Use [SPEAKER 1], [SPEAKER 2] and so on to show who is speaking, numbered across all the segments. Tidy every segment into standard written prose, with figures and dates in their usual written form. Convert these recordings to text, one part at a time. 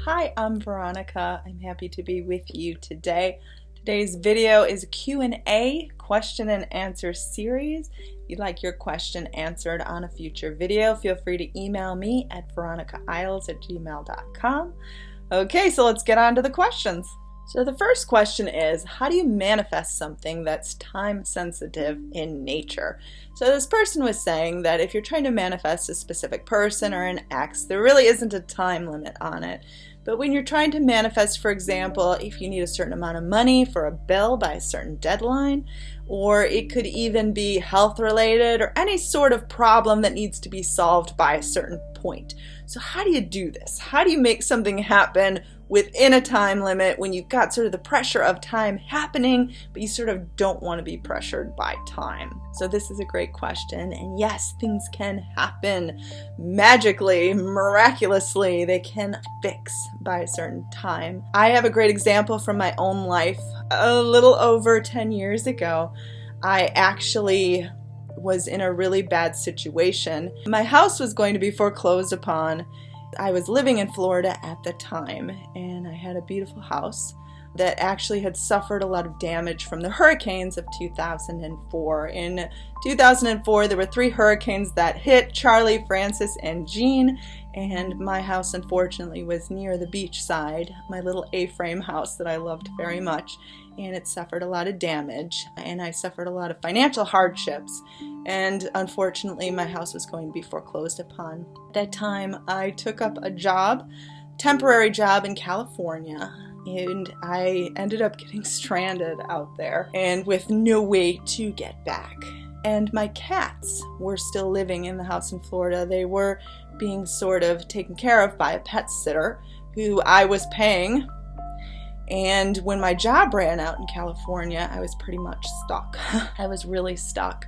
[SPEAKER 1] Hi, I'm Veronica. I'm happy to be with you today. Today's video is a Q&A, question and answer series. If you'd like your question answered on a future video, feel free to email me at veronicailes@gmail.com. Okay, so let's get on to the questions. So the first question is, how do you manifest something that's time sensitive in nature? So this person was saying that if you're trying to manifest a specific person or an ex, there really isn't a time limit on it. But when you're trying to manifest, for example, if you need a certain amount of money for a bill by a certain deadline, or it could even be health related or any sort of problem that needs to be solved by a certain point. So how do you do this? How do you make something happen within a time limit when you've got sort of the pressure of time happening, but you sort of don't want to be pressured by time? So this is a great question. And yes, things can happen magically, miraculously. They can fix by a certain time. I have a great example from my own life. A little over 10 years ago, I actually was in a really bad situation. My house was going to be foreclosed upon. I was living in Florida at the time, and I had a beautiful house that actually had suffered a lot of damage from the hurricanes of 2004. In 2004, there were 3 hurricanes that hit: Charlie, Francis, and Jean, and my house unfortunately was near the beach side, my little A-frame house that I loved very much, and it suffered a lot of damage, and I suffered a lot of financial hardships, and unfortunately my house was going to be foreclosed upon. At that time, I took up a temporary job in California, and I ended up getting stranded out there and with no way to get back. And my cats were still living in the house in Florida. They were being sort of taken care of by a pet sitter who I was paying. And when my job ran out in California, I was pretty much stuck. I was really stuck.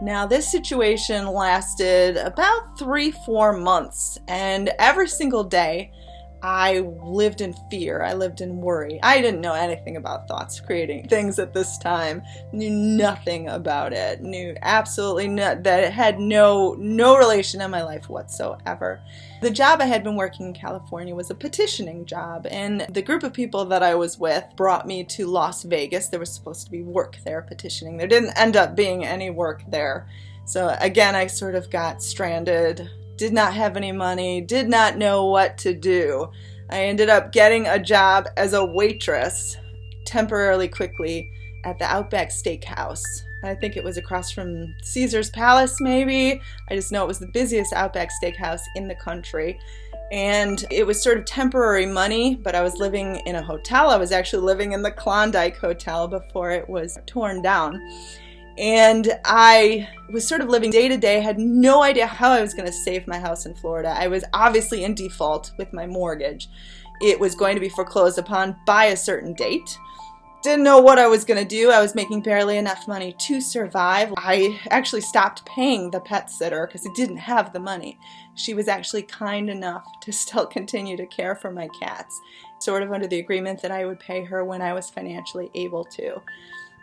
[SPEAKER 1] Now, this situation lasted about 3-4 months, and every single day I lived in fear. I lived in worry. I didn't know anything about thoughts creating things at this time. Knew nothing about it. Knew absolutely that it had no relation in my life whatsoever. The job I had been working in California was a petitioning job, and the group of people that I was with brought me to Las Vegas. There was supposed to be work there petitioning. There didn't end up being any work there. So again, I sort of got stranded. Did not have any money, did not know what to do. I ended up getting a job as a waitress, temporarily, quickly, at the Outback Steakhouse. I think it was across from Caesar's Palace, maybe. I just know it was the busiest Outback Steakhouse in the country. And it was sort of temporary money, but I was living in a hotel. I was actually living in the Klondike Hotel before it was torn down. And I was sort of living day to day, had no idea how I was going to save my house in Florida. I was obviously in default with my mortgage. It was going to be foreclosed upon by a certain date. Didn't know what I was going to do. I was making barely enough money to survive. I actually stopped paying the pet sitter because I didn't have the money. She was actually kind enough to still continue to care for my cats, sort of under the agreement that I would pay her when I was financially able to.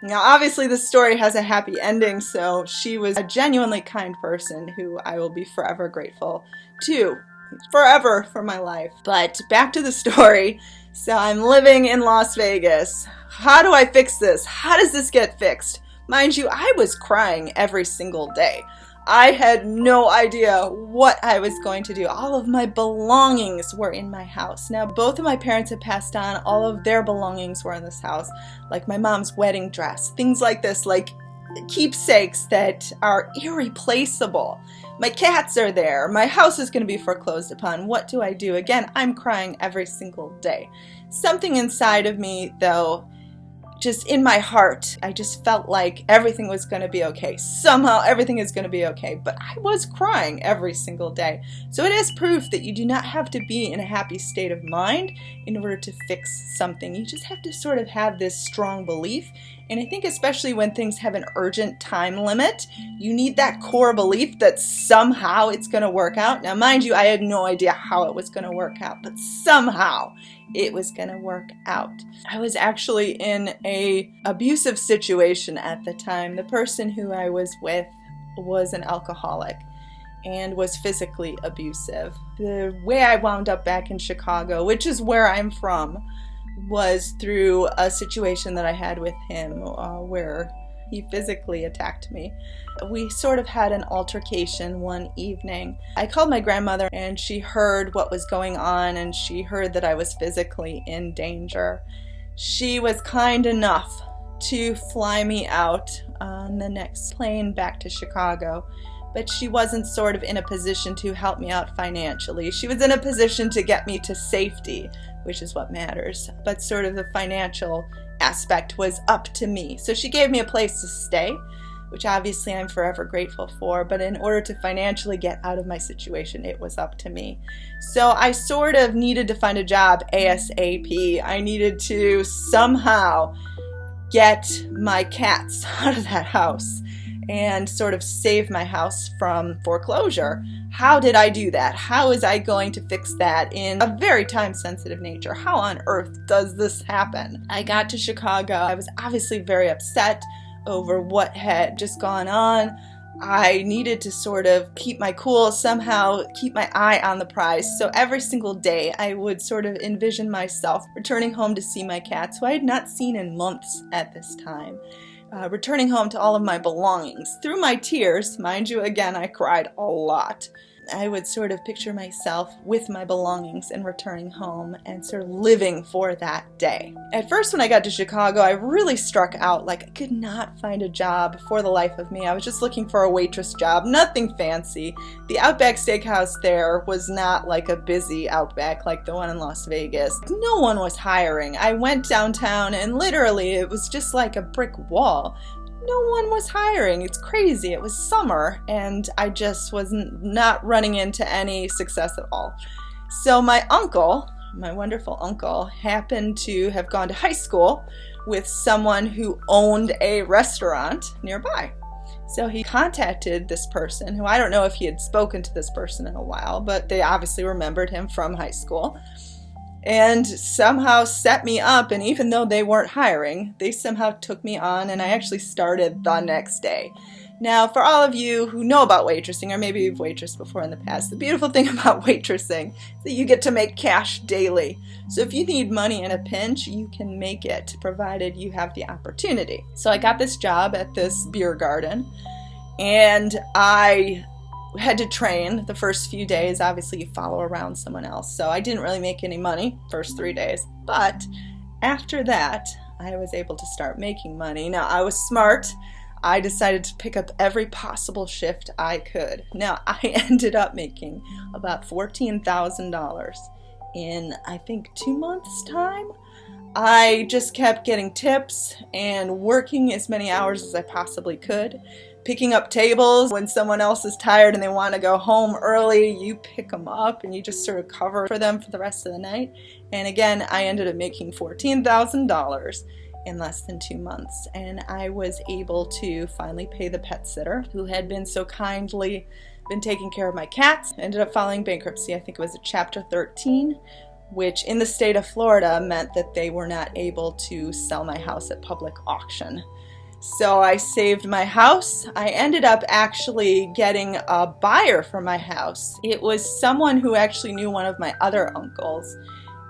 [SPEAKER 1] Now, obviously, this story has a happy ending, so she was a genuinely kind person who I will be forever grateful to, forever for my life. But back to the story. So I'm living in Las Vegas. How do I fix this? How does this get fixed? Mind you, I was crying every single day. I had no idea what I was going to do. All of my belongings were in my house. Now, both of my parents had passed on. All of their belongings were in this house, like my mom's wedding dress, things like this, like keepsakes that are irreplaceable. My cats are there. My house is going to be foreclosed upon. What do I do? Again, I'm crying every single day. Something inside of me, though, just in my heart, I just felt like everything was going to be okay. Somehow everything is going to be okay. But I was crying every single day. So it is proof that you do not have to be in a happy state of mind in order to fix something. You just have to sort of have this strong belief. And I think especially when things have an urgent time limit, you need that core belief that somehow it's going to work out. Now, mind you, I had no idea how it was going to work out, but somehow it was going to work out. I was actually in an abusive situation at the time. The person who I was with was an alcoholic. and was physically abusive. The way I wound up back in Chicago, which is where I'm from, was through a situation that I had with him where he physically attacked me. We sort of had an altercation one evening. I called my grandmother and she heard what was going on and she heard that I was physically in danger. She was kind enough to fly me out on the next plane back to Chicago, but she wasn't sort of in a position to help me out financially. She was in a position to get me to safety, which is what matters, but sort of the financial aspect was up to me. So she gave me a place to stay, which obviously I'm forever grateful for, but in order to financially get out of my situation, it was up to me. So I sort of needed to find a job ASAP. I needed to somehow get my cats out of that house and sort of save my house from foreclosure. How did I do that? How was I going to fix that in a very time-sensitive nature? How on earth does this happen? I got to Chicago. I was obviously very upset over what had just gone on. I needed to sort of keep my cool, somehow keep my eye on the prize. So every single day I would sort of envision myself returning home to see my cats, who I had not seen in months at this time. Returning home to all of my belongings. Through my tears, mind you, again, I cried a lot. I would sort of picture myself with my belongings and returning home and sort of living for that day. At first, when I got to Chicago, I really struck out. Like, I could not find a job for the life of me. I was just looking for a waitress job, nothing fancy. The Outback Steakhouse there was not like a busy Outback like the one in Las Vegas. No one was hiring. I went downtown and literally it was just like a brick wall. No one was hiring. It's crazy. It was summer and I just was not running into any success at all. So my uncle, my wonderful uncle, happened to have gone to high school with someone who owned a restaurant nearby. So he contacted this person, who I don't know if he had spoken to this person in a while, but they obviously remembered him from high school, and somehow set me up. And even though they weren't hiring, they somehow took me on, and I actually started the next day. Now, for all of you who know about waitressing, or maybe you've waitressed before in the past, the beautiful thing about waitressing is that you get to make cash daily. So if you need money in a pinch, you can make it, provided you have the opportunity. So I got this job at this beer garden, and I had to train the first few days. Obviously, you follow around someone else. So I didn't really make any money first 3 days. But after that, I was able to start making money. Now, I was smart. I decided to pick up every possible shift I could. Now, I ended up making about $14,000 in, I think, 2 months' time. I just kept getting tips and working as many hours as I possibly could. Picking up tables when someone else is tired and they want to go home early, you pick them up and you just sort of cover for them for the rest of the night. And again, I ended up making $14,000 in less than 2 months. And I was able to finally pay the pet sitter who had been so kindly been taking care of my cats. I ended up filing bankruptcy. I think it was a Chapter 13, which in the state of Florida meant that they were not able to sell my house at public auction. So I saved my house. I ended up actually getting a buyer for my house. It was someone who actually knew one of my other uncles,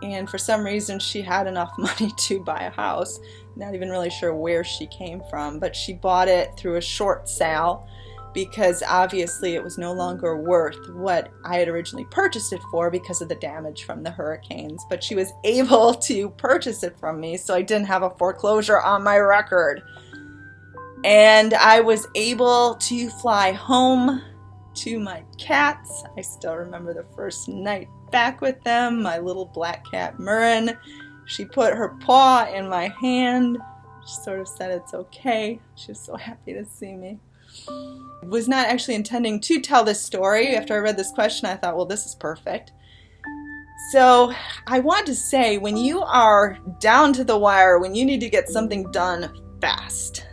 [SPEAKER 1] and for some reason she had enough money to buy a house. Not even really sure where she came from, but she bought it through a short sale because obviously it was no longer worth what I had originally purchased it for because of the damage from the hurricanes. But she was able to purchase it from me, so I didn't have a foreclosure on my record. And I was able to fly home to my cats. I still remember the first night back with them. My little black cat, Murrin, she put her paw in my hand. She sort of said it's okay. She was so happy to see me. I was not actually intending to tell this story. After I read this question, I thought, well, this is perfect. So I want to say, when you are down to the wire, when you need to get something done fast,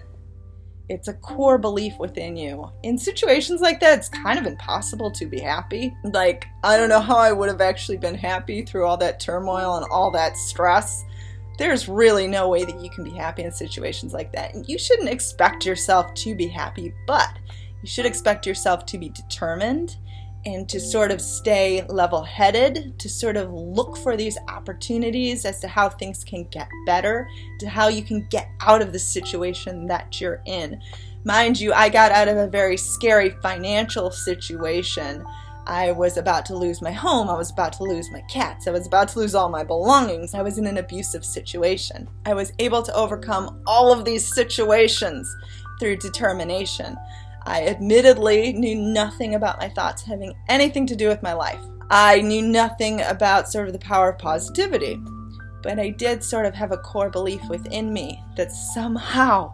[SPEAKER 1] it's a core belief within you. In situations like that, it's kind of impossible to be happy. Like, I don't know how I would have actually been happy through all that turmoil and all that stress. There's really no way that you can be happy in situations like that. And you shouldn't expect yourself to be happy, but You should expect yourself to be determined and to sort of stay level-headed, to sort of look for these opportunities as to how things can get better, to how you can get out of the situation that you're in. Mind you, I got out of a very scary financial situation. I was about to lose my home, I was about to lose my cats, I was about to lose all my belongings. I was in an abusive situation. I was able to overcome all of these situations through determination. I admittedly knew nothing about my thoughts having anything to do with my life. I knew nothing about sort of the power of positivity, but I did sort of have a core belief within me that somehow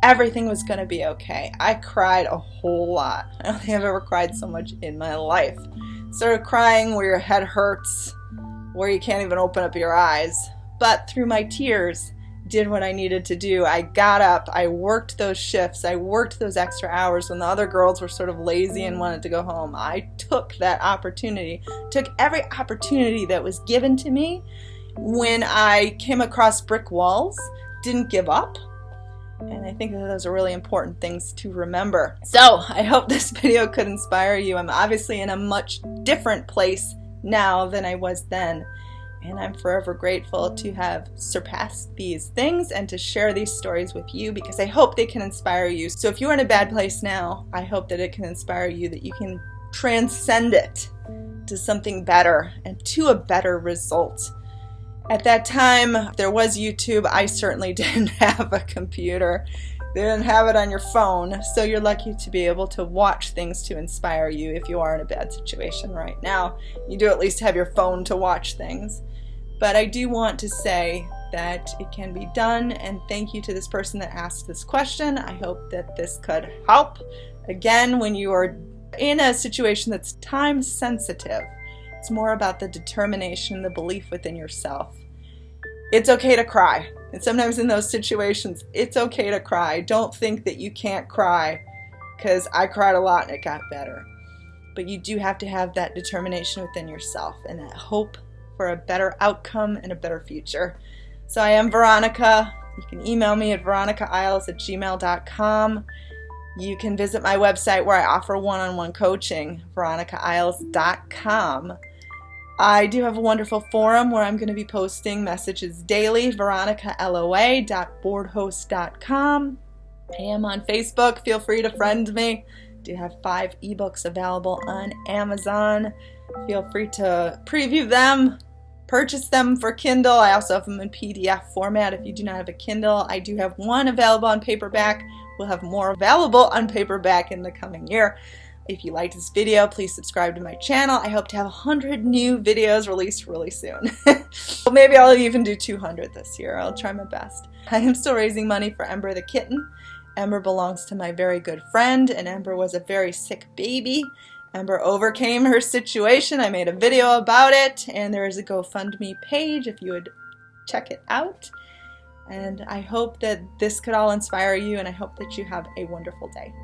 [SPEAKER 1] everything was going to be okay. I cried a whole lot. I don't think I've ever cried so much in my life. Sort of crying where your head hurts, where you can't even open up your eyes. But through my tears, did what I needed to do. I got up, I worked those shifts, I worked those extra hours when the other girls were sort of lazy and wanted to go home. I took that opportunity, took every opportunity that was given to me. When I came across brick walls, didn't give up. And I think that those are really important things to remember. So I hope this video could inspire you. I'm obviously in a much different place now than I was then. And I'm forever grateful to have surpassed these things and to share these stories with you because I hope they can inspire you. So if you're in a bad place now, I hope that it can inspire you, that you can transcend it to something better and to a better result. At that time, there was YouTube. I certainly didn't have a computer. They didn't have it on your phone, so you're lucky to be able to watch things to inspire you if you are in a bad situation right now. You do at least have your phone to watch things. But I do want to say that it can be done, and thank you to this person that asked this question. I hope that this could help. Again, when you are in a situation that's time sensitive, it's more about the determination, the belief within yourself. It's okay to cry. And sometimes in those situations, it's okay to cry. Don't think that you can't cry, because I cried a lot and it got better. But you do have to have that determination within yourself and that hope for a better outcome and a better future. So I am Veronica. You can email me at veronicaisles@gmail.com. You can visit my website where I offer one-on-one coaching, veronicaisles.com. I do have a wonderful forum where I'm going to be posting messages daily, veronicaloa.boardhost.com. I am on Facebook. Feel free to friend me. I do have 5 ebooks available on Amazon. Feel free to preview them, purchase them for Kindle. I also have them in PDF format if you do not have a Kindle. I do have one available on paperback. We'll have more available on paperback in the coming year. If you liked this video, please subscribe to my channel. I hope to have 100 new videos released really soon. Well, maybe I'll even do 200 this year. I'll try my best. I am still raising money for Ember the kitten. Ember belongs to my very good friend, and Ember was a very sick baby. Ember overcame her situation. I made a video about it, and there is a GoFundMe page if you would check it out. And I hope that this could all inspire you, and I hope that you have a wonderful day.